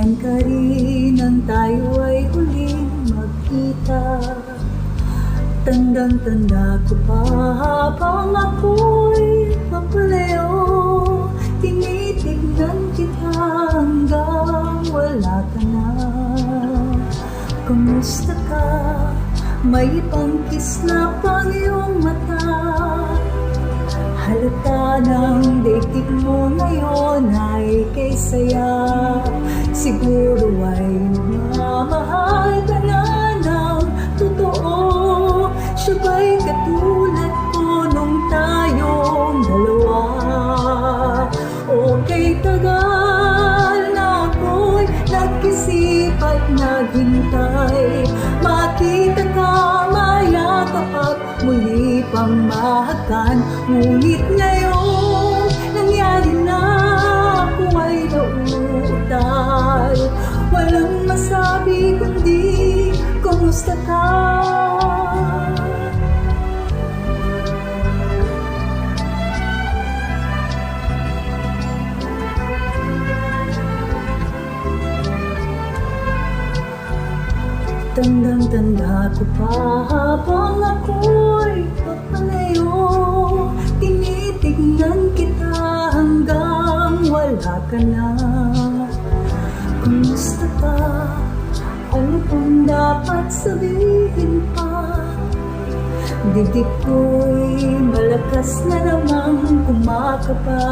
Kailan ka rin nang tayo ay huling magkita? Tandang-tanda ko pa habang ako'y papalayo, tinitignan kita hanggang wala ka na. Kumusta ka? May pangkis na pang iyong mata. Halata ng daigdig mo ngayon ay kay saya. Siguro ay mamahal ka na ng totoo. Siya ba'y katulad ko nung tayong dalawa? Okay, tagal na ako'y nag-isip at naghintay. Makita ka, mayakap at muli pang mahakan. Ngunit ngayon, nangyari na, ako ay nauutal. Walang masabi kundi, kumusta ka? Tandang-tanda ko pa habang ako'y papalayo, tinitignan kita hanggang wala ka na. Kumusta ka? Ano pang dapat sabihin pa? Dibdib ko'y malakas na namang kumakapa.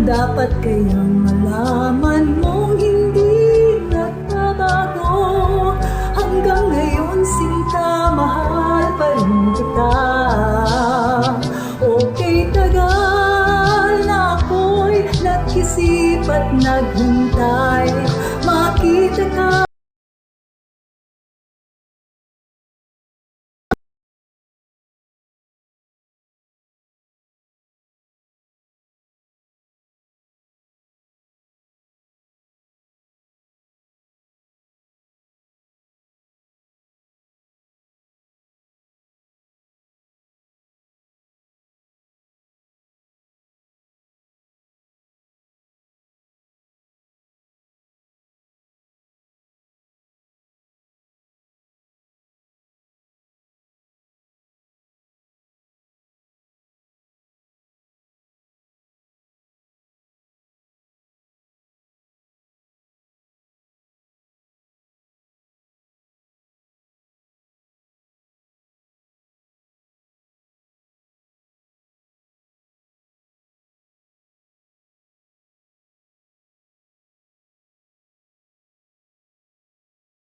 Dapat kayang malaman mong hindi nagbabago. Hanggang ngayon, sinta, mahal pa rin kita. Okay, tagal na ako'y nag-isip at naghintay. Makita ka.